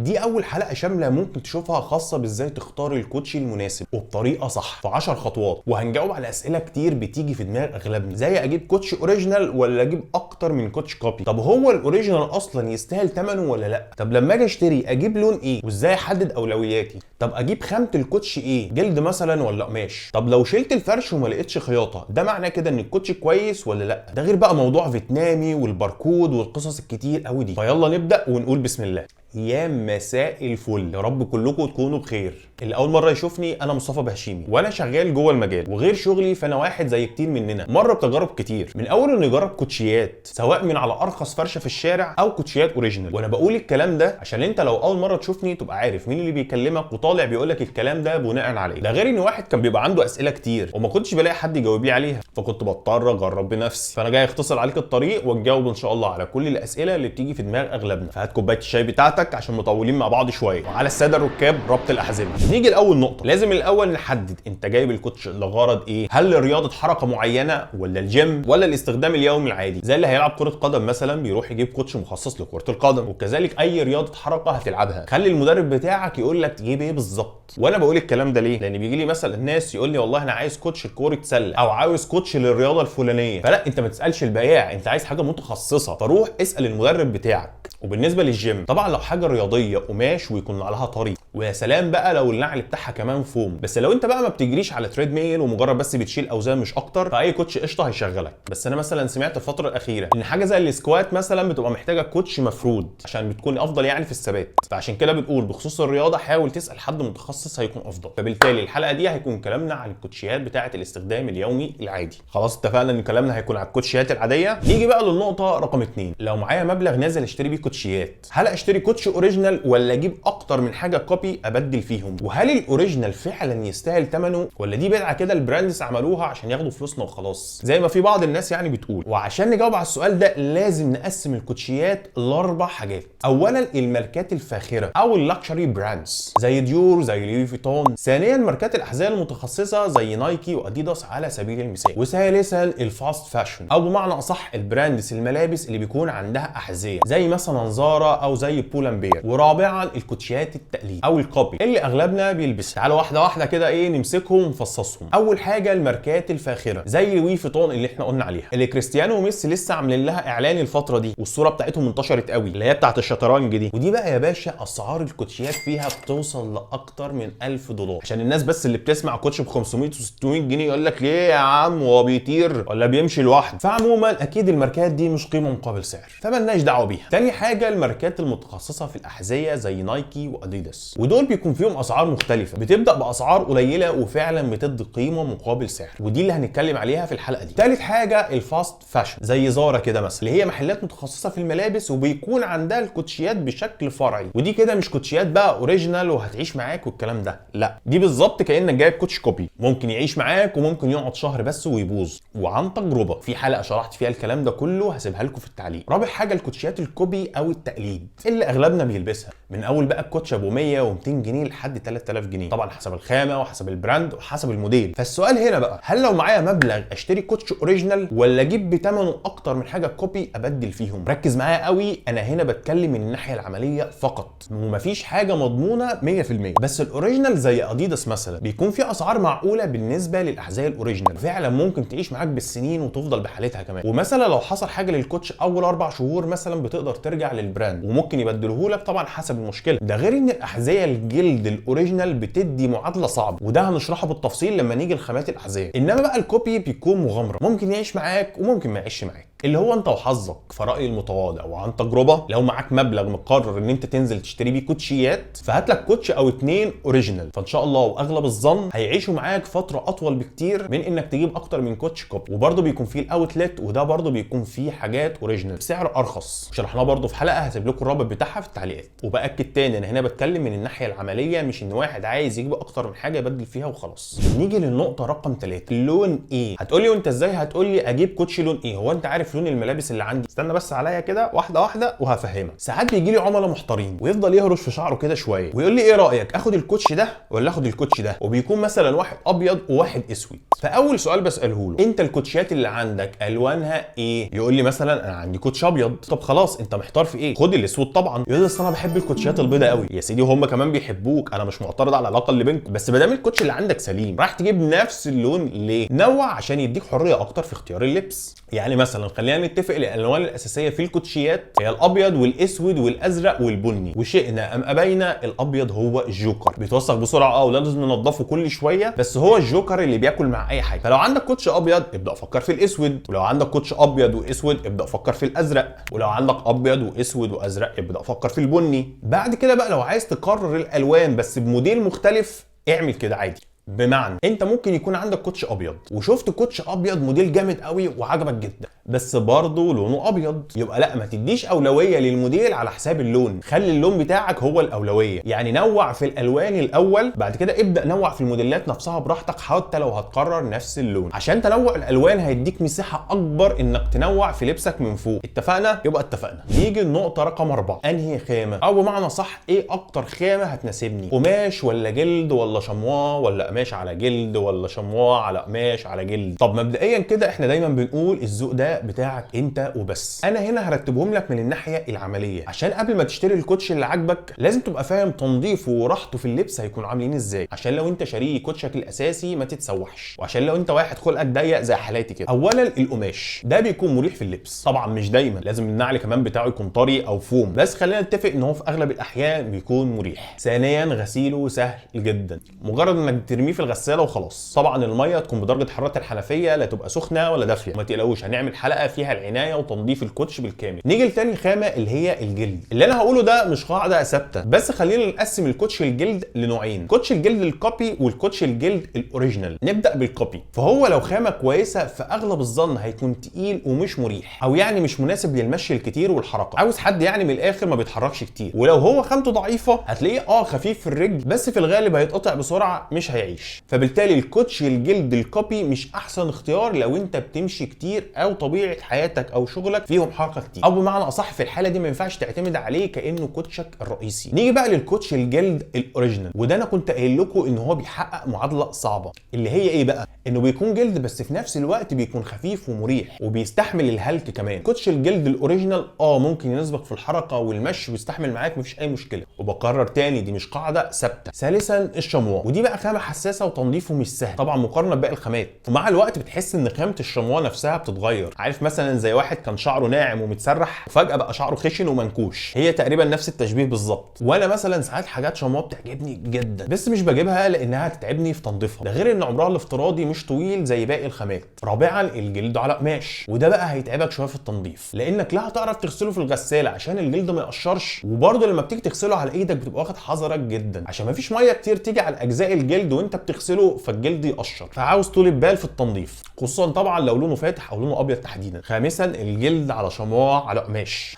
دي اول حلقه شامله ممكن تشوفها خاصه بازاي تختار الكوتشي المناسب وبطريقه صح في 10 خطوات، وهنجاوب على اسئله كتير بتيجي في دماغ اغلبنا زي اجيب كوتش اوريجينال ولا اجيب اكتر من كوتش كوبي. طب هو الاوريجينال اصلا يستاهل ثمنه ولا لا؟ طب لما اجي اشتري اجيب لون ايه وازاي احدد اولوياتي؟ طب اجيب خامه الكوتش ايه، جلد مثلا ولا قماش؟ طب لو شلت الفرش وما لقيتش خياطه ده معناه كده ان الكوتش كويس ولا لا؟ ده غير بقى موضوع فيتنامي والباركود والقصص الكتير قوي دي. فيلا نبدا ونقول بسم الله. يا مساء الفل، يا رب كلكم تكونوا بخير. اللي اول مره يشوفني انا مصطفى بهشيمي وانا شغال جوه المجال، وغير شغلي فانا واحد زي كتير مننا مر بتجارب كتير، من اول انه يجرب كوتشيات سواء من على ارخص فرشه في الشارع او كوتشيات اوريجينال. وانا بقول الكلام ده عشان انت لو اول مره تشوفني تبقى عارف مين اللي بيكلمك وطالع بيقول لك الكلام ده بناء عليه. ده غير ان واحد كان بيبقى عنده اسئله كتير وما كنتش بلاقي حد يجاوب لي عليها، فكنت بضطر اجرب بنفسي. فانا جاي اختصر عليك الطريق واجاوب ان شاء الله على كل الاسئله اللي بتيجي في دماغ اغلبنا. فهات كوبايه الشاي بتاعتك عشان مطولين مع بعض شويه. وعلى الساده الركاب ربط الاحزمه. نيجي لاول نقطه، لازم الاول نحدد انت جايب الكوتش لغرض ايه؟ هل لرياضه حركه معينه ولا الجيم ولا الاستخدام اليومي العادي؟ زي اللي هيلعب كره قدم مثلا بيروح يجيب كوتش مخصص لكره القدم، وكذلك اي رياضه حركه هتلعبها خلي المدرب بتاعك يقول لك تجيب ايه بالظبط. وانا بقول الكلام ده ليه؟ لان بيجي لي مثلا الناس يقول لي والله انا عايز كوتش لكره سله او عاوز كوتش للرياضه الفلانيه. فلا، انت ما تسالش البياع، انت عايز حاجه متخصصه فروح اسال المدرب بتاعك. وبالنسبه للجيم طبعا لو حاجه رياضيه قماش ويكون عليها طري، ويا سلام بقى لو النعل بتاعها كمان فوم. بس لو انت بقى ما بتجريش على تريد ميل ومجرد بس بتشيل اوزان مش اكتر، فاي كوتش قشطه هيشغلك. بس انا مثلا سمعت الفتره الاخيره ان حاجه زي السكوات مثلا بتبقى محتاجه كوتش مفرود عشان بتكون افضل يعني في الثبات. فعشان كده بنقول بخصوص الرياضه حاول تسال حد متخصص هيكون افضل. فبالتالي الحلقه دي هيكون كلامنا عن الكوتشيات بتاعه الاستخدام اليومي العادي. خلاص اتفقنا ان كلامنا هيكون على الكوتشيات العاديه. نيجي بقى للنقطه رقم 2، لو معايا مبلغ نازل اشتري بيه كوتشيات، هل اشتري كوتش اوريجينال ولا اجيب اكتر من حاجه كوبي ابدل فيهم؟ وهل الاوريجينال فعلا يستاهل ثمنه ولا دي بدعه كده البراندز عملوها عشان ياخدوا فلوسنا وخلاص زي ما في بعض الناس يعني بتقول؟ وعشان نجاوب على السؤال ده لازم نقسم الكوتشيات لاربع حاجات. اولا الماركات الفاخره او اللكشري براندز زي ديور زي لوي فيتون. ثانيا ماركات الاحذيه المتخصصه زي نايكي واديداس على سبيل المثال. وثالثا الفاست فاشن او بمعنى اصح البراندز الملابس اللي بيكون عندها احذيه زي مثلا زارا او زي بولامبير. ورابعا الكوتشيات التقليد او الكوبي اللي اغلبنا بيلبسها. تعالوا واحده واحده كده ايه نمسكهم ونفصصهم. اول حاجه الماركات الفاخره زي لوي فيتون اللي احنا قلنا عليها، اللي كريستيانو وميسي لسه عاملين لها اعلان الفتره دي والصوره بتاعتهم انتشرت قوي، اللي هي بتاعت الشطرنج دي. ودي بقى يا باشا اسعار الكوتشيات فيها بتوصل لاكتر من $1000. عشان الناس بس اللي بتسمع كوتش ب 500 و600 جنيه يقول لك ليه يا عم هو بيطير ولا بيمشي لوحده؟ فعموما اكيد الماركات دي مش قيمه مقابل سعر، فمالناش دعوه بيها. تاني حاجه الماركات المتخصصه في الاحذيه زي نايكي واديداس، ودول بيكون فيهم اسعار مختلفه، بتبدا باسعار قليله وفعلا بتدي قيمه مقابل سعر، ودي اللي هنتكلم عليها في الحلقه دي. تالت حاجه الفاست فاشن زي زارا كده مثلا، اللي هي محلات متخصصه في الملابس وبيكون عندها الكوتشيات بشكل فرعي. ودي كده مش كوتشيات بقى اوريجينال وهتعيش معاك والكلام ده، لا دي بالظبط كانك جايب كوتش كوبي، ممكن يعيش معاك وممكن يقعد شهر بس ويبوظ. وعن تجربه في حلقه شرحت فيها الكلام ده كله هسيبها لكم في التعليق. رابع حاجه الكوتشيات الكوبي او التقليد اللي اغلبنا بيلبسها، من اول بقى الكوتش ابو 100 و200 جنيه لحد 3000 جنيه، طبعا حسب الخامه وحسب البراند وحسب الموديل. فالسؤال هنا بقى، هل لو معايا مبلغ اشتري كوتش اوريجينال ولا اجيب بثمنه اكتر من حاجه كوبي ابدل فيهم؟ ركز معايا قوي، انا هنا بتكلم من الناحيه العمليه فقط ومفيش حاجه مضمونه 100%. بس الاوريجينال زي اديداس مثلا بيكون في اسعار معقوله بالنسبه للاحذيه الاوريجينال، فعلا ممكن تعيش معاك بالسنين وتفضل بحالتها كمان. ومثلا لو حصل حاجه للكوتش اول 4 شهور مثلا بتقدر ترجع للبراند وممكن يبدلوه لك طبعا حسب المشكله. ده غير ان الاحذيه الجلد الاوريجينال بتدي معادله صعبه، وده هنشرحه بالتفصيل لما نيجي لخامات الاحذيه. انما بقى الكوبي بيكون مغامره، ممكن يعيش معاك وممكن ما يعيش معاك، اللي هو انت وحظك. فرأيي المتواضع وعن تجربه، لو معاك مبلغ مقرر ان انت تنزل تشتري بيه كوتشيات فهات لك كوتش او 2 اوريجينال، فان شاء الله واغلب الظن هيعيشوا معاك فتره اطول بكتير من انك تجيب اكتر من كوتش كوبي. وبرده بيكون فيه الاوتلت، وده برده بيكون فيه حاجات اوريجينال بسعر ارخص، شرحناه برده في حلقه هسيب لكم الرابط بتاعها في التعليقات. وباكد تاني انا هنا بتكلم من الناحيه العمليه، مش ان واحد عايز يجيب اكتر من حاجه يبدل فيها وخلاص. نيجي للنقطه رقم 3، اللون ايه؟ هتقولي وانت ازاي هتقولي اجيب كوتشي لون ايه؟ هو انت عارف عارف لون الملابس اللي عندي. استنى بس عليا كده واحده واحده وهفهمك. ساعات بيجي لي عملاء محتارين ويفضل يهرش في شعره كده شويه ويقول لي ايه رايك، اخد الكوتش ده ولا اخد الكوتش ده، وبيكون مثلا واحد ابيض وواحد اسود. فاول سؤال بساله له، انت الكوتشيات اللي عندك الوانها ايه؟ يقول لي مثلا انا عندي كوتش ابيض. طب خلاص انت محتار في ايه؟ خد الاسود طبعا. يقول لي اصل انا بحب الكوتشيات البيضاء قوي. يا سيدي وهم كمان بيحبوك، انا مش معترض على العلاقه اللي بينكم، بس ما دام الكوتش اللي عندك سليم راح تجيب نفس اللون ليه؟ نوع عشان يديك حريه اكتر في اختيار اللبس. يعني مثلا خلينا نتفق الالوان الاساسيه في الكوتشيات هي الابيض والاسود والازرق والبني، وشئنا ام ابينا الابيض هو الجوكر، بيتوسخ بسرعه ولازم ننضفه كل شويه، بس هو الجوكر اللي بياكل مع اي حاجه. فلو عندك كوتش ابيض ابدا فكر في الاسود، ولو عندك كوتش ابيض واسود ابدا فكر في الازرق، ولو عندك ابيض واسود وازرق ابدا فكر في البني. بعد كده بقى لو عايز تكرر الالوان بس بموديل مختلف اعمل كده عادي. بمعنى انت ممكن يكون عندك كوتش ابيض وشفت كوتش ابيض موديل جامد قوي وعجبك جدا بس برضه لونه ابيض، يبقى لا ما تديش اولويه للموديل على حساب اللون، خلي اللون بتاعك هو الاولويه. يعني نوع في الالوان الاول، بعد كده ابدا نوع في الموديلات نفسها براحتك حتى لو هتكرر نفس اللون، عشان تنوع الالوان هيديك مساحه اكبر انك تنوع في لبسك من فوق. اتفقنا؟ يبقى اتفقنا. نيجي النقطه رقم 4، انهي خامه او بمعنى صح ايه اكتر خامه هتناسبني؟ قماش ولا جلد ولا شمواه ولا قماش على جلد ولا شمواه على قماش على جلد؟ طب مبدئيا كده احنا دايما بنقول الذوق ده بتاعك انت وبس. انا هنا هرتبهم لك من الناحيه العمليه، عشان قبل ما تشتري الكوتش اللي عاجبك لازم تبقى فاهم تنظيفه وراحته في اللبس هيكون عاملين ازاي، عشان لو انت شاريه كوتشك الاساسي ما تتسوحش، وعشان لو انت واحد خلقك ضيق زي حالاتي كده. اولا القماش ده بيكون مريح في اللبس، طبعا مش دايما، لازم النعل كمان بتاعه يكون طري او فوم، بس خلينا نتفق ان هو في اغلب الاحيان بيكون مريح. ثانيا غسيله سهل جدا، مجرد انك ترميه في الغساله وخلاص. طبعا الميه تكون بدرجه حراره الحنفيه، لا تبقى سخنه ولا دافيه، ما تقلقوش هنعمل حلقه فيها العنايه وتنظيف الكوتش بالكامل. نيجي لتاني خامه اللي هي الجلد. اللي انا هقوله ده مش قاعده ثابته، بس خلينا نقسم الكوتش الجلد لنوعين، كوتش الجلد الكوبي والكوتش الجلد الاوريجينال. نبدا بالكوبي، فهو لو خامه كويسه فاغلب الظن هيكون تقيل ومش مريح، او يعني مش مناسب للمشي الكتير والحركه، عاوز حد يعني من الاخر ما بيتحركش كتير. ولو هو خامته ضعيفه هتلاقيه خفيف في الرجل، بس في الغالب هيتقطع بسرعه مش هيعيش. فبالتالي الكوتش الجلد الكوبي مش احسن اختيار لو انت بتمشي كتير او طبيعه حياتك او شغلك فيهم حركه كتير، او بمعنى اصح في الحاله دي ما ينفعش تعتمد عليه كانه كوتشك الرئيسي. نيجي بقى للكوتش الجلد الاوريجينال، وده انا كنت قايل لكم ان هو بيحقق معادله صعبه، اللي هي ايه بقى؟ انه بيكون جلد بس في نفس الوقت بيكون خفيف ومريح وبيستحمل الهلك كمان. كوتش الجلد الاوريجينال ممكن يناسبك في الحركه والمشي ويستحمل معاك مفيش اي مشكله، وبكرر تاني دي مش قاعده ثابته. ثالثا الشمواه، ودي بقى خامه حساسه وتنظيفه مش سهل طبعا مقارنه بباقي الخامات، ومع الوقت بتحس ان خامه الشمواه نفسها بتتغير. عارف مثلا زي واحد كان شعره ناعم ومتسرح وفجاه بقى شعره خشن ومنكوش، هي تقريبا نفس التشبيه بالظبط. وانا مثلا ساعات حاجات شمواه بتعجبني جدا بس مش بجيبها لانها هتتعبني في تنظيفها، ده غير ان عمرها الافتراضي مش طويل زي باقي الخامات. رابعا الجلد على قماش، وده بقى هيتعبك شويه في التنظيف لانك لا هتعرف تغسله في الغساله عشان الجلد ما يقشرش، وبرده لما بتيجي تغسله على ايدك بتبقى واخد حذرك جدا عشان مفيش ميه كتير تيجي على اجزاء الجلد وانت بتغسله فالجلد يقشر، فعاوز طول بال في التنظيف، خصوصا طبعا لو لونه فاتح او لونه ابيض تحديدا. خامسا الجلد على شمواه على قماش،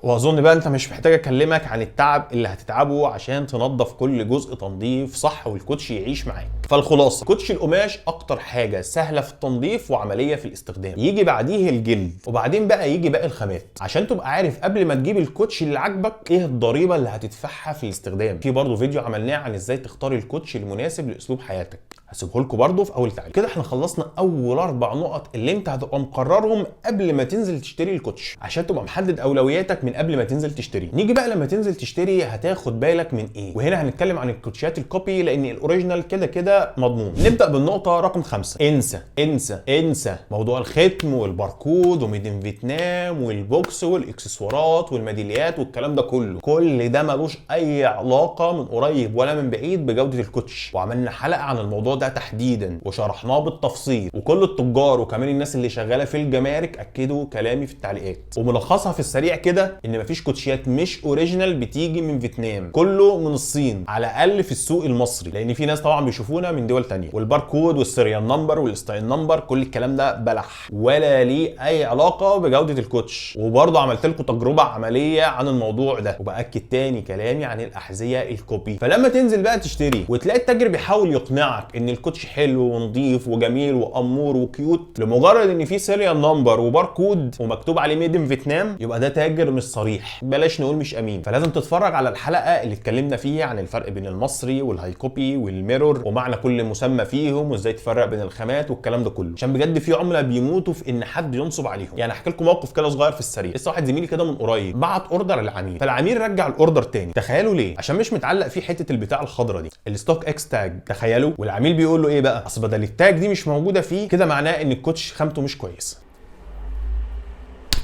واظن بقى انت مش محتاج اكلمك عن التعب اللي هتتعبه عشان تنظف كل جزء تنظيف صح والكوتش يعيش معاك. فالخلاصه كوتش القماش اكتر حاجه سهله في التنظيف وعمليه في الاستخدام، يجي بعديه الجلد، وبعدين بقى يجي باقي الخامات، عشان تبقى عارف قبل ما تجيب الكوتش اللي عاجبك ايه الضريبه اللي هتدفعها في الاستخدام. في برضه فيديو عملناه عن ازاي تختار الكوتش المناسب لاسلوب حياتك، هسيبه لكم برضه في اول تعليق. كده احنا خلصنا اول 4 نقط اللي انت هتبقى مقررهم قبل ما تنزل تشتري الكوتش، عشان تبقى محدد اولوياتك من قبل ما تنزل تشتري. نيجي بقى لما تنزل تشتري هتاخد بالك من ايه، وهنا هنتكلم عن الكوتشات الكوبي لان الاوريجينال كده كده مضمون. نبدا بالنقطه رقم 5، انسى انسى انسى موضوع الختم والباركود وميد ان فيتنام والبوكس والاكسسوارات والميداليات والكلام ده كله، كل ده ملوش اي علاقه من قريب ولا من بعيد بجوده الكوتش، وعملنا حلقه عن الموضوع ده تحديدا وشرحناه بالتفصيل، وكل التجار وكمان الناس اللي شغاله في الجمارك اكدوا كلامي في التعليقات. وملخصها في السريع كده، ان مفيش كوتشيات مش اوريجينال بتيجي من فيتنام، كله من الصين على الاقل في السوق المصري، لان في ناس طبعا بيشوفونا من دول تانية، والباركود والسيريال نمبر والستايل نمبر كل الكلام ده بلح ولا ليه اي علاقه بجوده الكوتش. وبرضه عملت لكم تجربه عمليه عن الموضوع ده، وباكد تاني كلامي عن الاحذيه الكوبي. فلما تنزل بقى تشتري وتلاقي التاجر بيحاول يقنعك ان الكوتش حلو ونظيف وجميل وامور وكيوت لمجرد ان في سيريال نمبر وباركود ومكتوب عليه ميد ان فيتنام، يبقى ده تاجر مش صريح، بلاش نقول مش امين. فلازم تتفرج على الحلقه اللي اتكلمنا فيها عن الفرق بين المصري والهاي كوبي والميرور ومعنى كل مسمى فيهم وازاي تفرق بين الخامات والكلام ده كله، عشان بجد في عملاء بيموتوا في ان حد ينصب عليهم. يعني احكي لكم موقف كده صغير في السريع. لسه واحد زميلي كده من قريب بعت اوردر للعميل، فالعميل رجع الاوردر تاني. تخيلوا ليه؟ عشان مش متعلق فيه حته البتاع الخضراء دي الستوك اكس تاج. تخيلوا. والعميل بيقول له ايه بقى؟ اصل بدل التاج دي مش موجوده فيه كده معناه ان الكوتش خامته مش كويسه.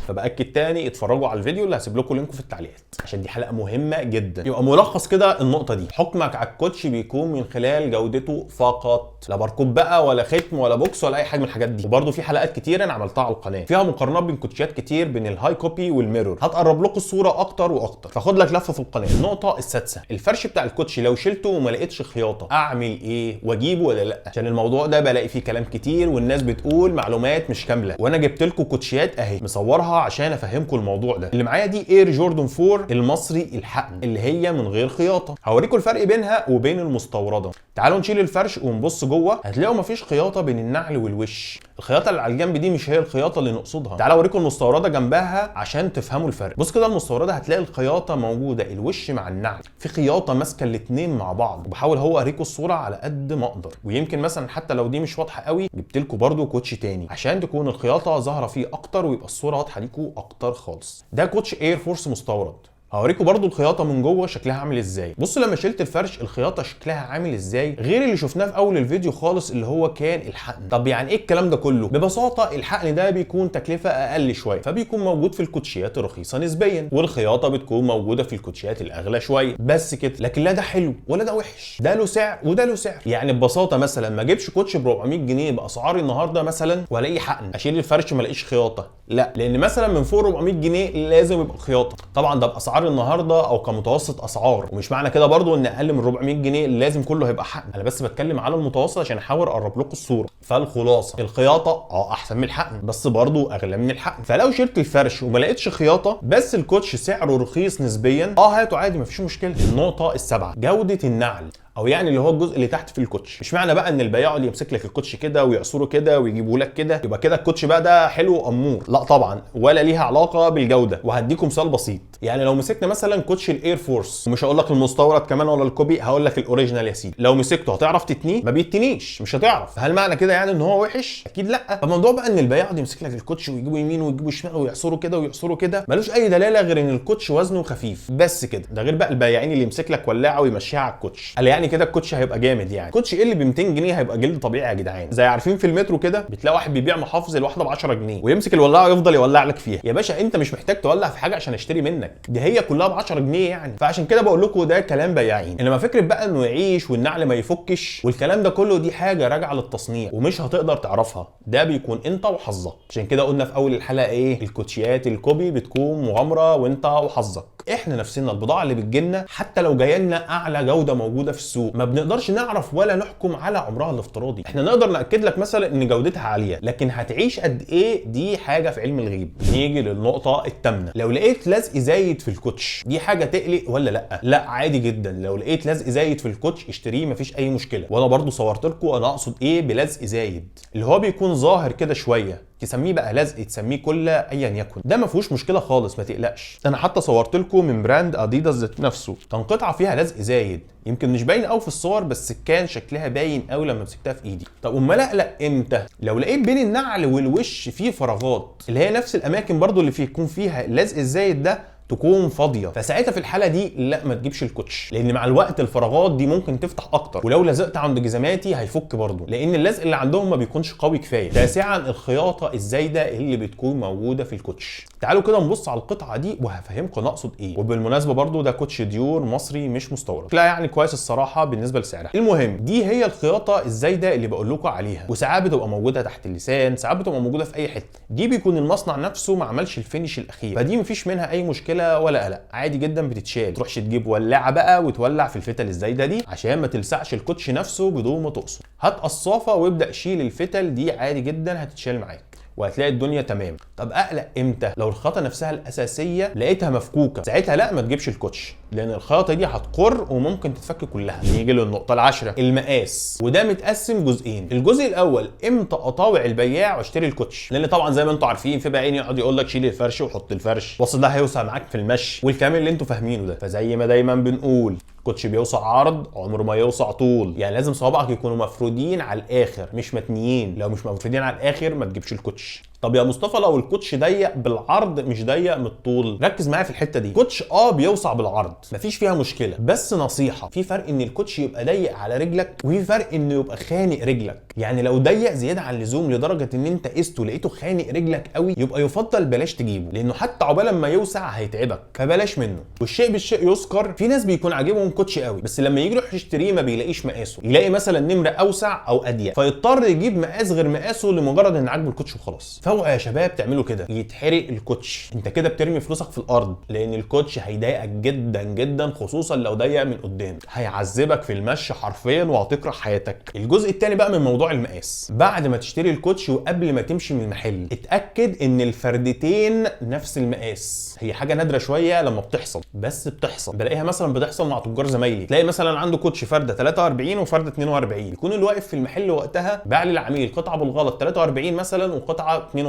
فباكد تاني اتفرجوا على الفيديو اللي هسيب لكم لينكه في التعليقات عشان دي حلقه مهمه جدا. يبقى ملخص كده النقطه دي، حكمك على الكوتش بيكون من خلال جودته فقط، لا باركود بقى ولا ختم ولا بوكس ولا اي حاجه من الحاجات دي. وبرده في حلقات كتير انا عملتها على القناه فيها مقارنات بين كوتشات كتير بين الهاي كوبي والميرور، هتقرب لكم الصوره اكتر واكتر. فخد لك لفه في القناه. النقطه السادسه، الفرش بتاع الكوتش لو شلته وما لقيتش خياطه اعمل ايه؟ واجيبه ولا لا؟ عشان الموضوع ده بلاقي فيه كلام كتير والناس بتقول معلومات مش كامله، وانا جبت لكم كوتشيات اهي مصورها عشان افهمكم الموضوع ده. اللي معايا دي اير جوردن 4 المصري الحقن اللي هي من غير خياطه، هوريكم الفرق بينها وبين المستورده. تعالوا نشيل الفرش ونبص جوه، هتلاقوا مفيش خياطه بين النعل والوش. الخياطه اللي على الجنب دي مش هي الخياطه اللي نقصدها. تعالوا اوريكم المستورده جنبها عشان تفهموا الفرق. بص كده المستورده هتلاقي الخياطه موجوده الوش مع النعل، في خياطه ماسكه الاثنين مع بعض. وبحاول هو اوريكم الصوره على قد ما اقدر، ويمكن مثلا حتى لو دي مش واضحه قوي جبت لكم برده كوتش تاني عشان تكون الخياطه ظاهره فيه اكتر ويبقى الصوره واضحه ليكم اكتر خالص. ده كوتش اير فورس مستورد. هوريكم برضو الخياطه من جوه شكلها عامل ازاي. بصوا لما شلت الفرش الخياطه شكلها عامل ازاي غير اللي شفناه في اول الفيديو خالص اللي هو كان الحقن. طب يعني ايه الكلام ده كله؟ ببساطه الحقن ده بيكون تكلفه اقل شويه، فبيكون موجود في الكوتشيات الرخيصه نسبيا، والخياطه بتكون موجوده في الكوتشيات الاغلى شويه، بس كده. لكن لا ده حلو ولا ده وحش، ده له سعر وده له سعر. يعني ببساطه مثلا ما اجيبش كوتش ب 400 جنيه باسعار النهارده مثلا والاقي حقن، اشيل الفرش ما الاقيش خياطه، لا، لان مثلا من فوق 400 جنيه لازم يبقى خياطه. طبعا ده باسعار النهارده او كمتوسط اسعار، ومش معنى كده برضو ان اقل من 400 جنيه لازم كله هيبقى حقن، انا بس بتكلم على المتوسط عشان احاول اقرب لكم الصوره. فالخلاصه الخياطه احسن من الحقن بس برضو اغلى من الحقن. فلو شلت الفرش وما لقيتش خياطه بس الكوتش سعره رخيص نسبيا، هاته عادي مفيش مشكله. النقطه السابعه، جوده النعل، او يعني اللي هو الجزء اللي تحت في الكوتش. مش معنى بقى ان البياع اللي يمسك لك الكوتش كده ويعصره كده ويجيبه لك كده يبقى كده الكوتش بقى ده حلو وامور، لا طبعا، ولا ليها علاقه بالجوده. وهديكم مثال بسيط، يعني لو مسكنا مثلا كوتش الاير فورس، ومش هقول لك المستورد كمان ولا الكوبي، هقول لك الاوريجينال يا سيدي، لو مسكته هتعرف تتنيه؟ ما بيتنيش، مش هتعرف. هل معنى كده يعني ان هو وحش؟ اكيد لا. فالموضوع بقى ان البياع اللي يمسك لك الكوتش ويجيبه يمين ويجيبه شمال ويعصره كده ويعصره كده ملوش اي دلاله غير ان الكوتش وزنه خفيف بس كده. ده غير بقى البياعين اللي يمسك لك ولاعه ويمشيها على الكوتش، قال يعني كده الكوتش هيبقى جامد. يعني كوتش اللي ب 200 جنيه هيبقى جلد طبيعي يا جدعان. زي عارفين في المترو كده بتلاقي واحد بيبيع محافظ الواحده ب 10 جنيه ويمسك الولاعه ويفضل يولع لك فيها. يا باشا انت مش محتاج تولع في حاجه عشان اشتري منك، دي هي كلها ب 10 جنيه يعني. فعشان كده بقول لكم ده كلام بياعين. انما فكره بقى انه يعيش والنعل ما يفكش والكلام ده كله دي حاجه راجعه للتصنيع ومش هتقدر تعرفها، ده بيكون انت وحظك. عشان كده قلنا في اول الحلقه ايه، الكوتشيات الكوبي بتكون مغامره وانت وحظك. احنا نفسنا البضاعه اللي بتجيلنا حتى لو جايه لنا اعلى جوده موجوده في السوق ما بنقدرش نعرف ولا نحكم على عمرها الافتراضي. احنا نقدر ناكد لك مثلا ان جودتها عاليه، لكن هتعيش قد ايه دي حاجه في علم الغيب. نيجي للنقطه الثامنه، لو لقيت لزق زايد في الكوتش دي حاجه تقلق ولا لا؟ لا عادي جدا، لو لقيت لزق زايد في الكوتش اشتريه مفيش اي مشكله. وانا برضو صورت لكم انا اقصد ايه بلزق زايد، اللي هو بيكون ظاهر كده شويه، تسميه بقى لزق تسميه كله ايا يكن، ده ما فيهوش مشكله خالص ما تقلقش. انا حتى صورت لكم من براند اديداس ذات نفسه كان قطعه فيها لزق زايد، يمكن مش باين قوي في الصور بس كان شكلها باين قوي لما مسكتها في ايدي. طب امال اقلق امتى؟ لو لقيت بين النعل والوش فيه فراغات اللي هي نفس الاماكن برضو اللي يكون فيها اللزق الزايد ده تكون فاضيه، فساعتها في الحاله دي لا ما تجيبش الكوتش، لان مع الوقت الفراغات دي ممكن تفتح اكتر، ولو لزقت عند جزماتي هيفك برضه لان اللزق اللي عندهم ما بيكونش قوي كفايه. تاسعا الخياطه الزايده اللي بتكون موجوده في الكوتش. تعالوا كده نبص على القطعه دي وهفهمكم انا اقصد ايه. وبالمناسبه برضه ده كوتش ديور مصري مش مستورد، لا يعني كويس الصراحه بالنسبه لسعرها. المهم دي هي الخياطه الزايده اللي بقول لكم عليها، وساعات بتبقى موجوده تحت اللسان، ساعات بتبقى موجوده في اي حته. دي بيكون المصنع نفسه ما عملش الفينش الاخير، فدي مفيش منها اي مشكله مشكله ولا قلق، عادي جدا بتتشال. تروحش تجيب ولاعه بقى وتولع في الفتل الزايده دي عشان ما تلسعش الكوتش نفسه بدون ما تقصد. هات قصافه وابدا شيل الفتل دي، عادي جدا هتتشال معاك وهتلاقي الدنيا تمام. طب اقلق امتى؟ لو الخياطه نفسها الاساسيه لقيتها مفكوكه، ساعتها لا ما تجيبش الكوتش، لان الخياطه دي هتقر وممكن تتفك كلها. نيجي للنقطه العاشره، المقاس، وده متقسم جزئين. الجزء الاول امتى اطاوع البياع واشتري الكوتش، لان طبعا زي ما انتم عارفين في بياعين يقعد يقول لك شيل الفرش وحط الفرش، بص ده هيوسع معاك في المشي والكلام اللي انتم فاهمينه ده. فزي ما دايما بنقول كوتش بيوسع عرض عمره ما يوسع طول، يعني لازم صوابعك يكونوا مفرودين على الاخر مش متنيين. لو مش مفرودين على الاخر ما تجيبش الكوتش. طب يا مصطفى لو الكوتش ضيق بالعرض مش ضيق من الطول، ركز معايا في الحته دي. كوتش بيوسع بالعرض مفيش فيها مشكله، بس نصيحه، في فرق ان الكوتش يبقى ضيق على رجلك وفي فرق انه يبقى خانق رجلك. يعني لو ضيق زياده عن اللزوم لدرجه ان انت قسته لقيته خانق رجلك قوي، يبقى يفضل بلاش تجيبه، لانه حتى عقبال ما يوسع هيتعبك، فبلاش منه. والشيء بالشيء يذكر، في ناس بيكون عاجبهم كوتش قوي بس لما يجي يروح يشتريه ما بيلاقيش مقاسه، يلاقي مثلا نمره اوسع او اضيق فيضطر يجيب مقاس غير مقاسه لمجرد ان عاجبه الكوتش وخلاص. فاوعوا يا شباب تعملوا كده، يتحرق الكوتش، انت كده بترمي فلوسك في الارض، لان الكوتش هيضايقك جدا جدا، خصوصا لو ضيق من قدام، هيعذبك في المشي حرفيا وهتكره حياتك. الجزء الثاني بقى من موضوع المقاس، بعد ما تشتري الكوتش وقبل ما تمشي من المحل اتاكد ان الفردتين نفس المقاس. هي حاجه نادره شويه لما بتحصل، بس بتحصل، بلاقيها مثلا بتحصل مع تجار زمايلي، تلاقي مثلا عنده كوتش فرده 43 وفرده 42، يكون اللي واقف في المحل وقتها باع للعميل قطعه بالغلط 43 مثلا وقطعه 42،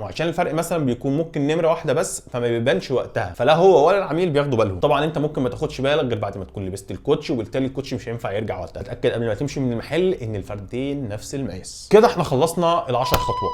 وعشان الفرق مثلا بيكون ممكن نمره واحده بس فما بيبانش وقتها، فلا هو ولا العميل بياخدوا بالهم. طبعا انت ممكن ما تاخدش بالك غير بعد ما تكون لبست الكوتش، وبالتالي الكوتش مش هينفع يرجع وقتها. اتاكد قبل ما تمشي من المحل ان الفردين نفس المقاس. كده احنا خلصنا ال10 خطوات،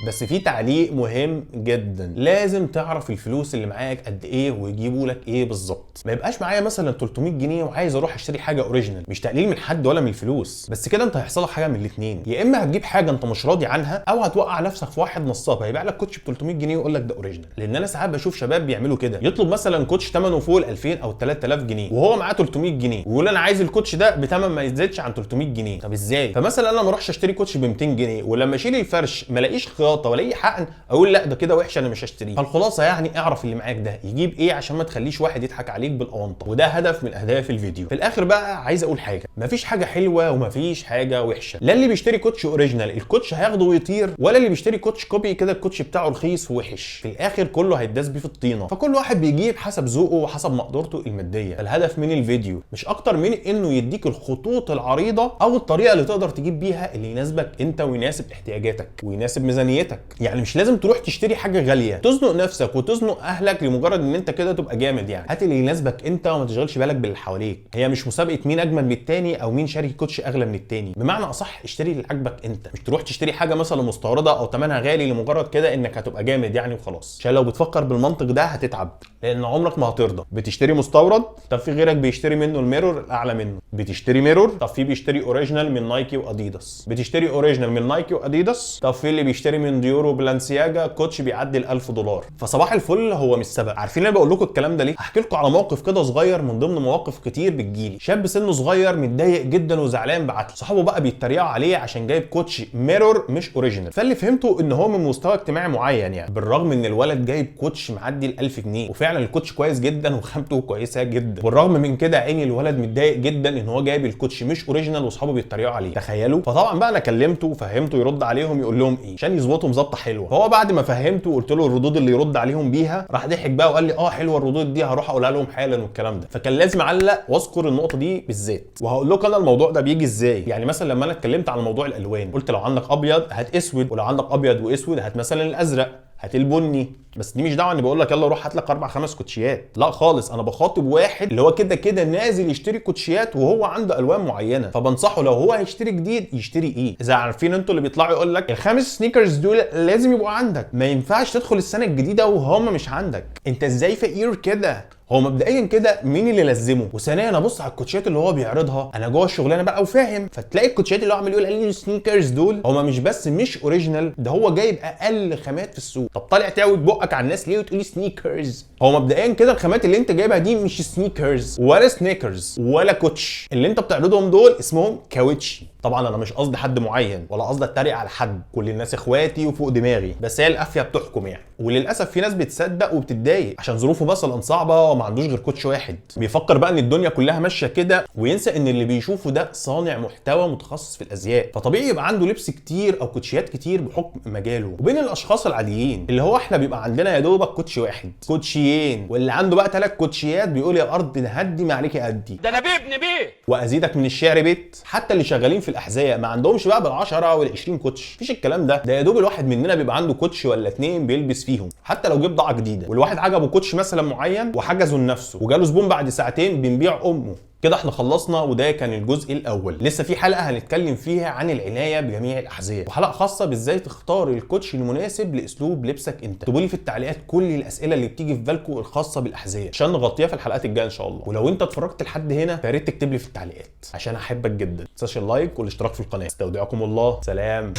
بس في تعليق مهم جدا، لازم تعرف الفلوس اللي معاك قد ايه ويجيبوا لك ايه بالظبط. ما يبقاش معايا مثلا 300 جنيه وعايز اروح اشتري حاجه اوريجينال، مش تقليل من حد ولا من الفلوس، بس كده انت هيحصل لك حاجه من الاثنين، يا اما هتجيب حاجه انت مش راضي عنها، او هتوقع نفسك في واحد نصاب هيبيع لك كوتش ب 300 جنيه ويقول لك ده اوريجينال. لان انا ساعات بشوف شباب بيعملوا كده، يطلب مثلا كوتش ثمنه فوق ال 2000 او 3000 جنيه وهو معاه 300 جنيه ويقول انا عايز الكوتش ده بثمن ما يزيدش عن 300 جنيه. طب ازاي؟ فمثلا انا ما اروحش اشتري كوتش ب 200 جنيه ولما اشيل الفرش ما الاقيش خياطه ولا اي حقن اقول لا ده كده وحش انا مش هشتريه. فالخلاصه يعني اعرف اللي معاك ده يجيب ايه عشان ما تخليش واحد يضحك عليك بالاونطه، وده هدف من اهداف الفيديو. في الاخر بقى عايز اقول حاجه، مفيش حاجه حلوه ومفيش حاجه وحشه، لا اللي بيشتري كوتش اوريجينال الكوتش هياخده ويطير، ولا اللي بيشتري كوتش كوبي كده الكوتش بتاعه رخيص ووحش، في الاخر كله هيتداس بيه في الطينه. فكل واحد بيجيب حسب ذوقه وحسب مقدرته الماديه. الهدف من الفيديو مش اكتر من انه يديك الخطوط العريضه او الطريقه اللي تقدر تجيب بيها اللي يناسبك انت ويناسب احتياجاتك ويناسب ميزانيتك. يعني مش لازم تروح تشتري حاجه غاليه تزنق نفسك وتزنق اهلك لمجرد ان انت كده تبقى جامد. يعني هات اللي يناسبك انت وما تشغلش بالك باللي حواليك. هي مش مسابقه مين اجمل من التاني او مين شاري كوتش اغلى من التاني، بمعنى اصح اشتري اللي عاجبك انت، مش تروح تشتري حاجه مثلا مستورده او ثمنها غالي لمجرد كده انك هتبقى جامد يعني وخلاص. عشان لو بتفكر بالمنطق ده هتتعب، لان عمرك ما هترضى. بتشتري مستورد، طب في غيرك بيشتري منه الميرور الاعلى منه. بتشتري ميرور، طب في بيشتري اوريجينال من نايكي واديداس. بتشتري اوريجينال من نايكي واديداس، طب في اللي بيشتري من ديور وبلانسياجا كوتش بيعدي ال $1000. فصباح الفل هو مش سبب. عارفين انا بقول لكم الكلام ده ليه؟ هحكي لكم على موقف كده صغير من ضمن مواقف كتير بتجيلي. شاب سنه صغير متضايق جدا وزعلان، بعت له صحابه بقى بيتريقوا عليه عشان جايب كوتش ميرور مش اوريجينال. فاللي فهمته ان هو من مستوى اجتماعي معين، يعني بالرغم ان الولد جايب كوتش معدي ال 1000 جنيه، وفعلا الكوتش كويس جدا وخامته كويسه جدا، بالرغم من كده عيني الولد متضايق جدا ان هو جايب الكوتش مش اوريجينال واصحابه بيتريقوا عليه. تخيلوا. فطبعا بقى انا كلمته وفهمته يرد عليهم يقول لهم ايه عشان يظبطوا مظبطه حلوه. فهو بعد ما فهمته وقلت له الردود اللي يرد عليهم بيها، راح ضحك بقى وقال لي حلوه الردود دي هروح اقولها لهم حالا والكلام ده. فكان لازم اعلق واذكر النقطه دي بالذات. وهقول لكم انا الموضوع ده بيجي ازاي. يعني مثلا لما انا اتكلمت على موضوع الالوان، قلت لو عندك ابيض هات اسود، ولو عندك ابيض واسود هات مثلا الازرق، هات البني. بس دي مش دعوه اني بقول لك يلا روح هات لك 4 5 كوتشيات، لا خالص. انا بخاطب واحد اللي هو كده كده نازل يشتري كوتشيات وهو عنده الوان معينه، فبنصحه لو هو هيشتري جديد يشتري ايه. اذا عارفين انتوا اللي بيطلعوا يقول لك ال5 سنيكرز دول لازم يبقوا عندك، ما ينفعش تدخل السنه الجديده وهم مش عندك. انت ازاي فقير كده؟ هو مبدئيا كده مين اللي لزمه؟ وثانيا ابص على الكوتشيات اللي هو بيعرضها، انا جوه الشغلانه بقى وفاهم، فتلاقي الكوتشيات اللي هو عامل يقول عليه سنيكرز دول هما مش بس مش اوريجينال، ده هو جايب اقل خامات في السوق. طب طالع تعود بقك على الناس ليه وتقولي سنيكرز؟ هو مبدئيا كده الخامات اللي انت جايبها دي مش سنيكرز ولا سنيكرز ولا كوتش، اللي انت بتعرضهم دول اسمهم كاوتشي. طبعا انا مش قصدي حد معين ولا قصدي اتريق على حد، كل الناس اخواتي وفوق دماغي، بس هي القافيه بتحكم يعني. وللاسف في ناس بتصدق وبتتضايق عشان ظروفه مثلا صعبه وما عندوش غير كوتش واحد، بيفكر بقى ان الدنيا كلها ماشيه كده وينسى ان اللي بيشوفه ده صانع محتوى متخصص في الازياء، فطبيعي يبقى عنده لبس كتير او كوتشيات كتير بحكم مجاله. وبين الاشخاص العاديين اللي هو احنا بيبقى عندنا يا دوبك كوتش واحد، كوتشيين، واللي عنده بقى 3 كوتشيات بيقول يا ارض نهدي ما عليكي قدي، ده انا بيه ابن بيه. وازيدك من الشعر بيت، حتى اللي شغالين في الاحذيه ما عندهمش بقى بال10 وال20 كوتش، مفيش الكلام ده يا دوب الواحد مننا بيبقى عنده كوتش ولا 2 بيلبس فيهم، حتى لو جيب بضاعه جديده والواحد عجبه كوتش مثلا معين وحجزه لنفسه وجاله زبون بعد ساعتين بنبيع امه. كده احنا خلصنا، وده كان الجزء الاول. لسه في حلقه هنتكلم فيها عن العنايه بجميع الاحذيه، وحلقه خاصه بازاي تختار الكوتش المناسب لاسلوب لبسك انت. اكتبوا لي في التعليقات كل الاسئله اللي بتيجي في بالكم الخاصه بالاحذيه عشان نغطيها في الحلقات الجايه ان شاء الله. ولو انت اتفرجت لحد هنا فيا ريت تكتب لي في التعليقات عشان احبك جدا. ما تنساش اللايك والاشتراك في القناه. استودعكم الله، سلام.